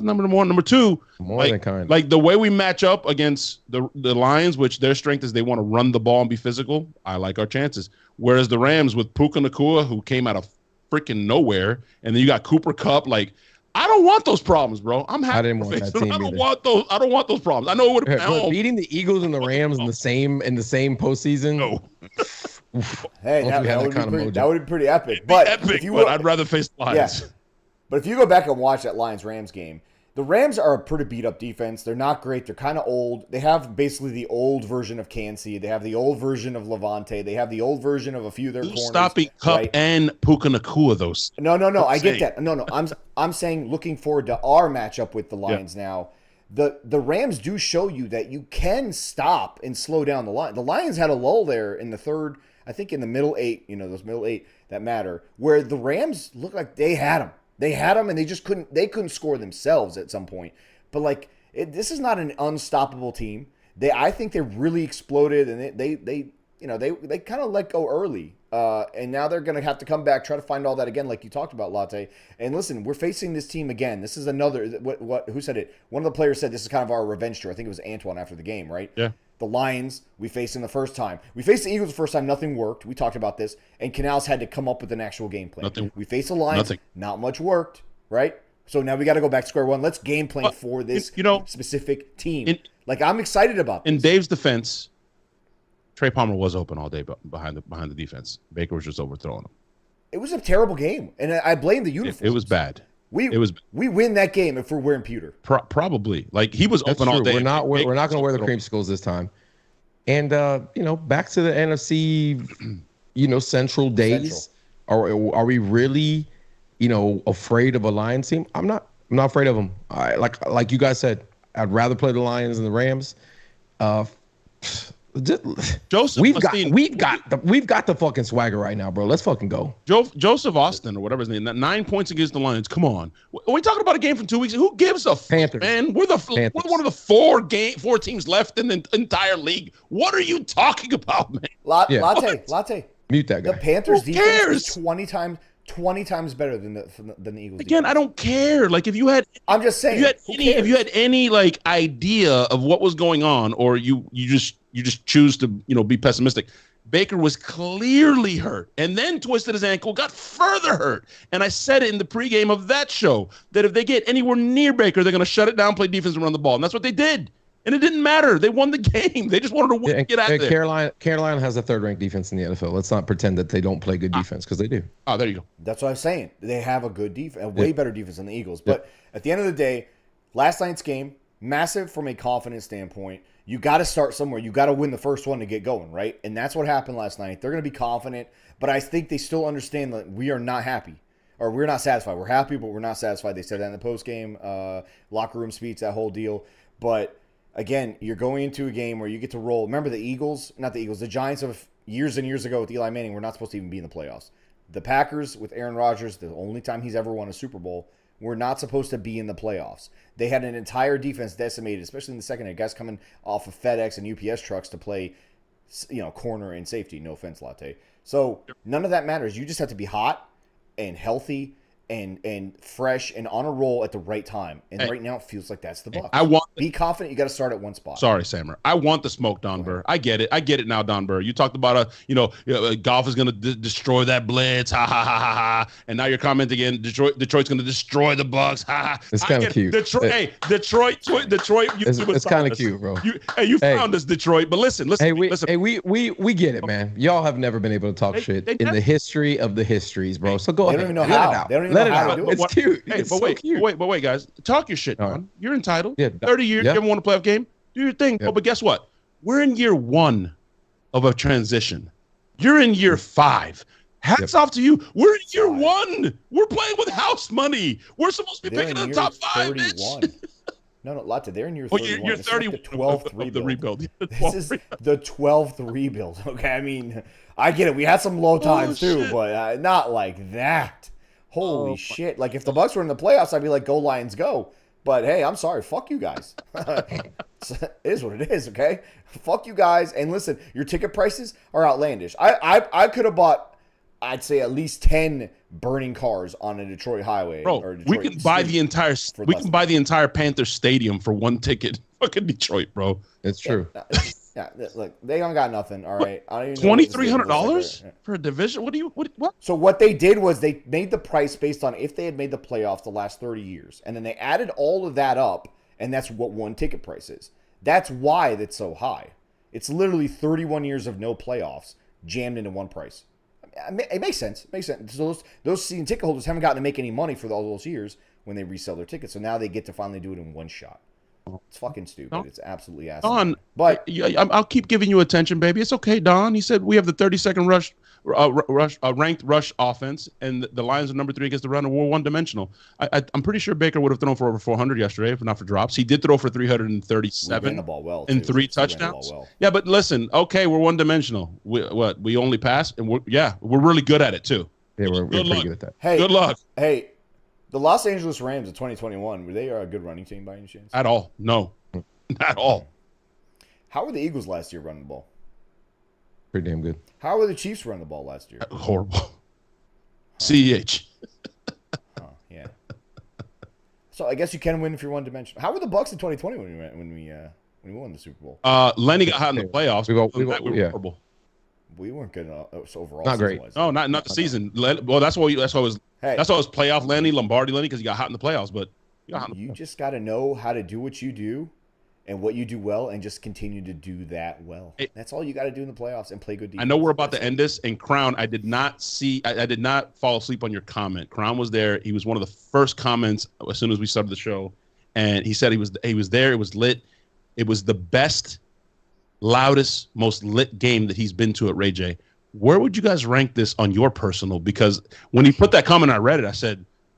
number one. Number two, like the way we match up against the Lions, which their strength is they want to run the ball and be physical. I like our chances. Whereas the Rams with Puka Nacua, who came out of freaking nowhere, and then you got Cooper Kupp. Like, I don't want those problems, bro. I'm happy. I didn't want that team I don't want those problems. I know it would have been beating the Eagles and the Rams in the same postseason. No. Hey, that would be pretty epic. But I'd rather face the Lions. Yeah. But if you go back and watch that Lions-Rams game, the Rams are a pretty beat-up defense. They're not great. They're kind of old. They have basically the old version of Kansas. They have the old version of Levante. They have the old version of a few of their corners. Stopping Kupp and Puka Nacua, those. No. I get that. No. I'm saying looking forward to our matchup with the Lions now. The Rams do show you that you can stop and slow down the line. The Lions had a lull there in the third, I think in the middle eight, those middle eight that matter, where the Rams looked like they had them. They had them, and they just couldn't score themselves at some point. But this is not an unstoppable team. I think they really exploded, and they kind of let go early. And now they're going to have to come back, try to find all that again, like you talked about, Latte. And listen, we're facing this team again. This is another. Who said it? One of the players said this is kind of our revenge tour. I think it was Antoine after the game, right? Yeah. The Lions, we faced them the first time. We faced the Eagles the first time. Nothing worked. We talked about this. And Canals had to come up with an actual game plan. We faced the Lions. Not much worked, right? So now we got to go back to square one. Let's game plan for this specific team. I'm excited about this. In Dave's defense, Trey Palmer was open all day behind the defense. Baker was just overthrowing him. It was a terrible game, and I blame the uniforms. It was bad. We win that game if we're wearing pewter. Probably. He was open all day. We're not going to wear the creamsicles this time. And back to the NFC, Central days. Are we really, afraid of a Lions team? I'm not afraid of them. Like you guys said, I'd rather play the Lions than the Rams. Joseph, we've got the fucking swagger right now, bro. Let's fucking go. Joseph Austin or whatever his name. That 9 points against the Lions. Come on, are we talking about a game from 2 weeks? Who gives a Panthers? Man, we're one of the four teams left in the entire league. What are you talking about, man? Latte. Mute that guy. The Panthers defense is 20 times better than the Eagles. Again, defense. I don't care. If you had, I'm just saying, if you had any idea of what was going on, or you just choose to be pessimistic. Baker was clearly hurt and then twisted his ankle, got further hurt. And I said it in the pregame of that show that if they get anywhere near Baker, they're going to shut it down, play defense, and run the ball. And that's what they did. And it didn't matter. They won the game. They just wanted to win, get out there. Carolina has a third-ranked defense in the NFL. Let's not pretend that they don't play good defense, because they do. Oh, there you go. That's what I'm saying. They have a good defense, a way better defense than the Eagles. But at the end of the day, last night's game, massive from a confidence standpoint. You got to start somewhere. You got to win the first one to get going, right? And that's what happened last night. They're going to be confident, but I think they still understand that we are not happy, or we're not satisfied. We're happy, but we're not satisfied. They said that in the postgame, locker room speech, that whole deal. But again, you're going into a game where you get to roll. Remember the Giants of years and years ago with Eli Manning were not supposed to even be in the playoffs. The Packers with Aaron Rodgers, the only time he's ever won a Super Bowl, were not supposed to be in the playoffs. They had an entire defense decimated, especially in the second. Guys coming off of FedEx and UPS trucks to play, corner and safety. No offense, Latte. So none of that matters. You just have to be hot and healthy and fresh and on a roll at the right time. And right now it feels like that's the Bucs. Be confident. You got to start at one spot. Sorry, Sammer. I want the smoke, Don Burr. I get it now, Don Burr. You talked about golf is going to destroy that blitz. Ha ha ha ha ha. And now you're commenting again. Detroit's going to destroy the Bucs. Ha ha. It's kind of cute. Detroit. It's kind of cute, bro. You found us, Detroit. But listen. We get it, man. Y'all have never been able to talk shit in the history of the histories, bro. So go ahead. They don't even know how. They don't even know how to do it. It's cute. Hey, it's but wait, guys. Talk your shit, man. You're entitled. Yeah, 30 years, you haven't won a playoff game. Do your thing. Yeah. Oh, but guess what? We're in year 1 of a transition. You're in year 5. Hats off to you. We're in year 1. We're playing with house money. We're supposed to be picking in the top 5, bitch. No, Latte, they're in year 31. You're 30 like the 12th rebuild. The rebuild. This is the 12th rebuild. Okay, I mean, I get it. We had some low times too, but not like that. Holy shit. Like, if the Bucs were in the playoffs, I'd be like, go Lions, go. But, hey, I'm sorry. Fuck you guys. It is what it is, okay? Fuck you guys. And listen, your ticket prices are outlandish. I could have bought I'd say at least 10 burning cars on a Detroit highway. Bro, or Detroit we can buy street the entire for we less can than buy that. the entire Panther Stadium for one ticket. Fucking Detroit, bro. It's true. Yeah, look, they don't got nothing. All right, I don't even know what this stadium looks like $2,300 right- for a division? What? So what they did was they made the price based on if they had made the playoffs the last 30 years, and then they added all of that up, and that's what one ticket price is. That's why that's so high. It's literally 31 years of no playoffs jammed into one price. It makes sense. It makes sense. So those season ticket holders haven't gotten to make any money for all those years when they resell their tickets. So now they get to finally do it in one shot. It's fucking stupid. It's absolutely asinine. Don, But I'll keep giving you attention, baby. It's okay, Don. He said we have the 32nd ranked rush offense, and the Lions are number 3 against the run, and we're one-dimensional. I'm pretty sure Baker would have thrown for over 400 yesterday, if not for drops. He did throw for 337 we ran the ball well, and too. 3 We ran the ball touchdowns. well. Yeah, but listen, okay, we're one-dimensional. We only pass, and we're really good at it too. Yeah, we're Good pretty luck. good at that. Hey, Good luck. Hey, the Los Angeles Rams of 2021, were they a good running team by any chance? At all? No, at all. How were the Eagles last year running the ball? Pretty damn good. How were the Chiefs running the ball last year? Horrible. CEH. Oh, yeah. So I guess you can win if you're one dimensional. How were the Bucks in 2020 when we won the Super Bowl? Lenny got hot in the playoffs. We were yeah. horrible. We weren't good overall. Not great. season-wise. No, not the season. Well, that's why it was. Hey. That's why it was playoff Lenny, Lombardi Lenny, because he got hot in the playoffs. But he got hot in the You playoffs. just got to know how to do what you do and what you do well and just continue to do that well. That's all you got to do in the playoffs and play good defense. I know we're about to end this. And Crown, I did not fall asleep on your comment. Crown was there. He was one of the first comments as soon as we started the show, and he said he was there. It was lit. It was the best, loudest, most lit game that he's been to at Ray J. Where would you guys rank this on your personal? Because when he put that comment, I read it.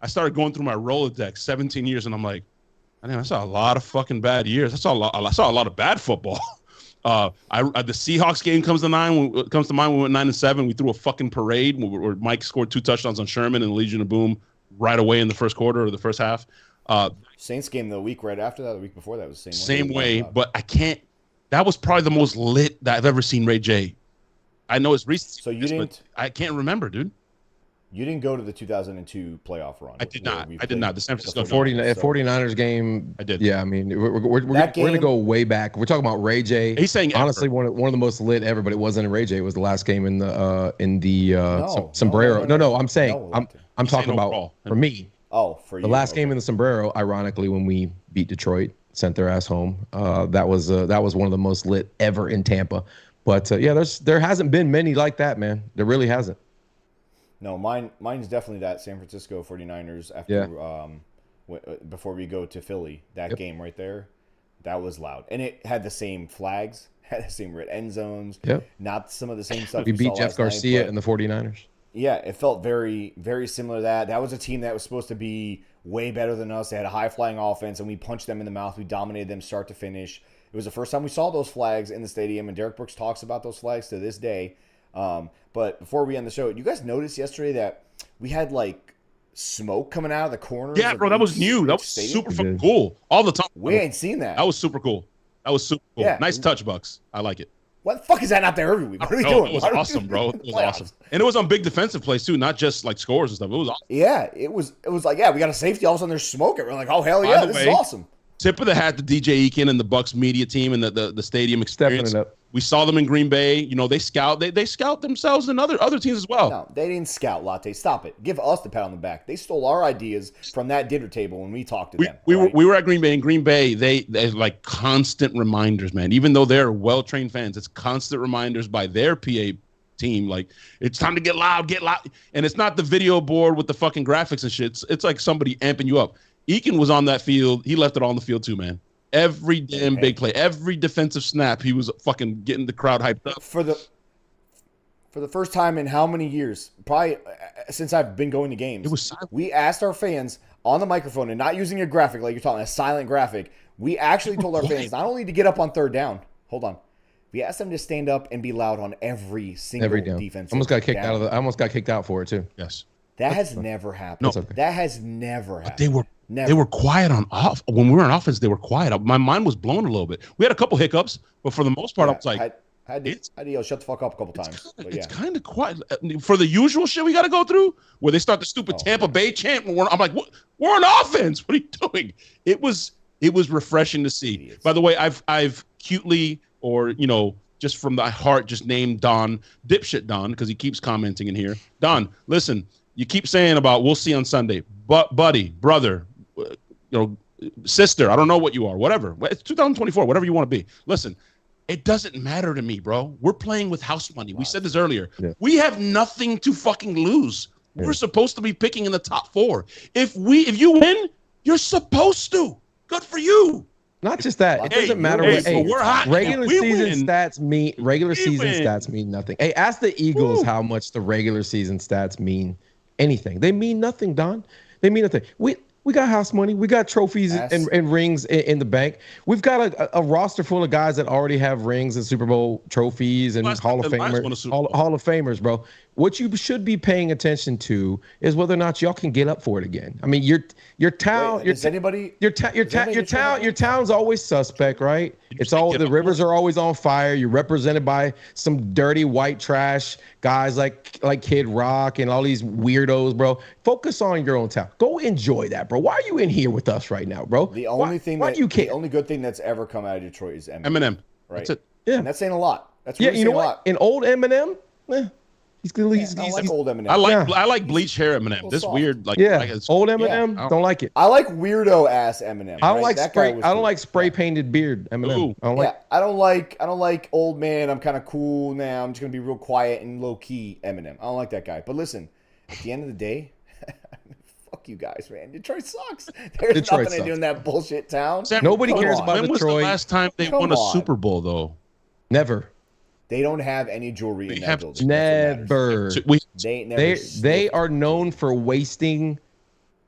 I started going through my Rolodex, 17 years, and I'm like, I saw a lot of fucking bad years. I saw a lot of bad football. The Seahawks game comes to mind. We went 9-7. We threw a fucking parade where Mike scored 2 touchdowns on Sherman and Legion of Boom right away in the first quarter or the first half. Saints game the week right after that, the week before that was the Same way, but I can't. That was probably the most lit that I've ever seen Ray J. I know it's recent. So you didn't. I can't remember, dude. You didn't go to the 2002 playoff run. I did not. The San Francisco 49ers game. I did. Yeah, I mean, we're going to go way back. We're talking about Ray J. He's saying honestly one of the most lit ever, but it wasn't in Ray J. It was the last game in the Sombrero. No, I'm saying I'm talking about overall. For me. Oh, for you. The last game in the Sombrero, ironically, when we beat Detroit, sent their ass home. That was one of the most lit ever in Tampa. But there hasn't been many like that, man. There really hasn't. No, mine's definitely that San Francisco 49ers after before we go to Philly. That game right there, that was loud. And it had the same flags, had the same red end zones. Yep. Not some of the same stuff We beat saw Jeff last night, Garcia but and the 49ers. yeah, it felt very, very similar to that. That was a team that was supposed to be way better than us. They had a high-flying offense, and we punched them in the mouth. We dominated them start to finish. It was the first time we saw those flags in the stadium, and Derek Brooks talks about those flags to this day. But before we end the show, you guys noticed yesterday that we had like smoke coming out of the corners? Yeah, bro, that was new. That was super fucking cool. All the time. We ain't seen that. That was super cool. Yeah. Nice touch, Bucks. I like it. Why the fuck is that not there every week? What are we doing? It was Why are we awesome, doing bro. it in It the was playoffs? awesome. And it was on big defensive plays too, not just like scores and stuff. It was awesome. Yeah, it was like, yeah, we got a safety. All of a sudden there's smoke. We're like, oh, hell yeah, this is awesome. Tip of the hat to DJ Eakin and the Bucks media team and the stadium experience. Stepping it up. We saw them in Green Bay. You know, they scout themselves and other teams as well. No, they didn't scout, Latte. Stop it. Give us the pat on the back. They stole our ideas from that dinner table when we talked to them. We were at Green Bay. In Green Bay, they're like constant reminders, man. Even though they're well-trained fans, it's constant reminders by their PA team. Like, it's time to get loud. And it's not the video board with the fucking graphics and shit. It's like somebody amping you up. Eakin was on that field. He left it all on the field too, man. Every damn big play, every defensive snap, he was fucking getting the crowd hyped up. For the first time in how many years? Probably since I've been going to games. It was silent. We asked our fans on the microphone and not using a graphic like you're talking, a silent graphic. We actually told our fans not only to get up on third down. Hold on. We asked them to stand up and be loud on every single defense. Almost got kicked out I almost got kicked out for it too. Yes. That has never happened. No. Okay. That has never happened. They were quiet on off. When we were on offense, they were quiet. My mind was blown a little bit. We had a couple hiccups, but for the most part, I was like, Had to yell, shut the fuck up a couple times. But yeah. It's kind of quiet for the usual shit we got to go through, where they start the stupid Tampa Bay chant. I'm like, what? We're on offense. What are you doing? It was refreshing to see. Idiots. By the way, I've cutely, or just from the heart, just named Don dipshit Don, because he keeps commenting in here. Don, listen, you keep saying about we'll see on Sunday, but buddy, brother, sister, I don't know what you are, whatever. It's 2024, whatever you want to be. Listen. It doesn't matter to me, bro. We're playing with house money. We said this earlier. Yeah. We have nothing to fucking lose. Yeah. We're supposed to be picking in the top 4. If you win, you're supposed to. Good for you. Not just that. It doesn't matter what. We're hot. Regular season stats mean nothing. Hey, ask the Eagles how much the regular season stats mean anything. They mean nothing, Don. They mean nothing. We got house money. We got trophies and rings in the bank. We've got a roster full of guys that already have rings and Super Bowl trophies and Hall of Famers, bro. What you should be paying attention to is whether or not y'all can get up for it again. I mean, your town's always suspect, right? It's all the rivers are always on fire. You're represented by some dirty white trash guys like Kid Rock and all these weirdos, bro. Focus on your own town. Go enjoy that, bro. Why are you in here with us right now, bro? The only good thing that's ever come out of Detroit is Eminem. Right. That's it. Yeah. And that's saying a lot. That's really saying a lot. In old Eminem, he's like old Eminem. I like bleach hair Eminem. This weird old Eminem. Don't like it. I like weirdo ass Eminem. I don't like spray painted beard Eminem. Ooh. I don't like old man. I'm kind of cool now. I'm just gonna be real quiet and low key Eminem. I don't like that guy. But listen, at the end of the day, fuck you guys, man. Detroit sucks. There's nothing to do in that bullshit town. Nobody cares about Detroit. When was the last time they won a Super Bowl though? Never. They don't have any jewelry in that building. Never. They are known for wasting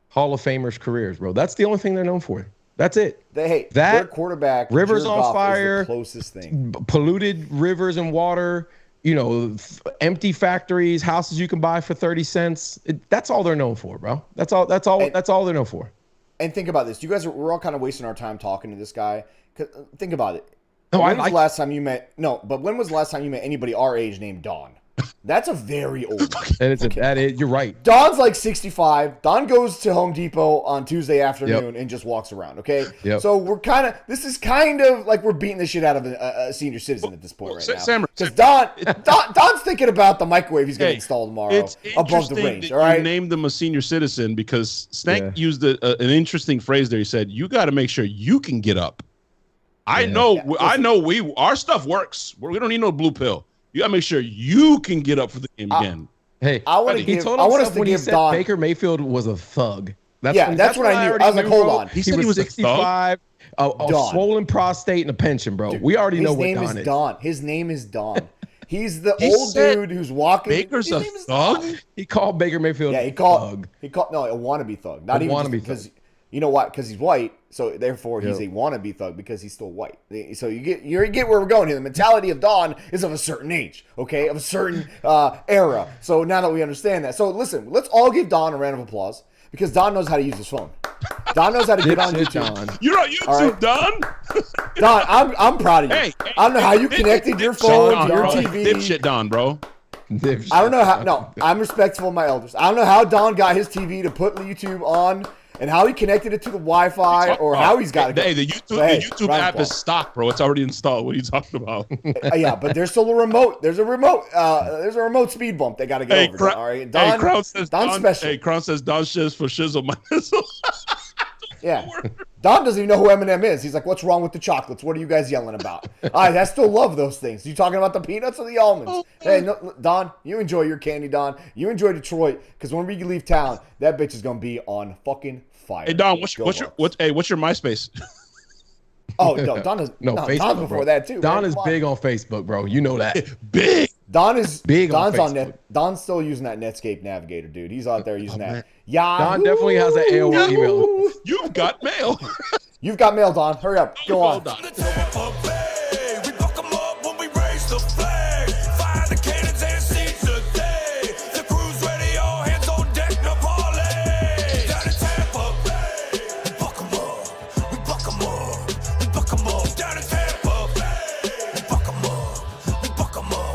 Hall of Famers' careers, bro. That's the only thing they're known for. That's it. Their quarterback, rivers on fire, is the closest thing. Polluted rivers and water, empty factories, houses you can buy for 30 cents. That's all they're known for, bro. That's all they're known for. And think about this. We're all kind of wasting our time talking to this guy. Think about it. No, when was the last time you met anybody our age named Don? That's a very old name. You're right. Don's like 65. Don goes to Home Depot on Tuesday afternoon and just walks around, okay? Yep. So this is kind of like we're beating the shit out of a senior citizen at this point right now. Because Don's thinking about the microwave he's going to install tomorrow above the range, all right? You named them a senior citizen because Stank used an interesting phrase there. He said, you got to make sure you can get up. I know our stuff works. We don't need no blue pill. You gotta make sure you can get up for the game again. Hey, he told us when he said Don, Baker Mayfield was a thug. That's what I knew. I was like, hold on. He said he was 65, a swollen prostate and a pension, bro. Dude, we already know what Don is. His name is Don. He's the old dude who's walking. Baker's a thug? He called Baker Mayfield a thug. A wannabe thug. Not even because you know what? Because he's white, so therefore he's a wannabe thug because he's still white. So you get where we're going here. The mentality of Don is of a certain age, okay, of a certain era. So now that we understand that, so listen, let's all give Don a round of applause because Don knows how to use his phone. Don knows how to get on YouTube. You're on YouTube, Don. Don, I'm proud of you. I don't know how you connected your phone to your TV. Dipshit Don, bro. I don't know how. No, I'm respectful of my elders. I don't know how Don got his TV to put YouTube on. And how he connected it to the Wi-Fi, or how he's got it. Hey, the YouTube app is stock, bro. It's already installed. What are you talking about? Yeah, but there's still a remote. There's a remote speed bump they got to get over. All right, Don, Crown says Don's special. Hey, Crown says Don shiz for shizzle, my nizzle. Yeah, Don doesn't even know who Eminem is. He's like, "What's wrong with the chocolates? What are you guys yelling about?" I still love those things. You talking about the peanuts or the almonds? Hey, no, Don, you enjoy your candy, Don. You enjoy Detroit, because when we leave town, that bitch is gonna be on fucking fire. Hey Don, what's your MySpace? Oh, no, Don is Facebook, Don before that too. Don is big on Facebook, bro. You know that. Big. Don is big. Don's on Facebook. Don's still using that Netscape Navigator, dude. He's out there using that. Man. Yeah. Don definitely has an AOL email. You've got mail. You've got mail, Don. Hurry up. Go on. Don.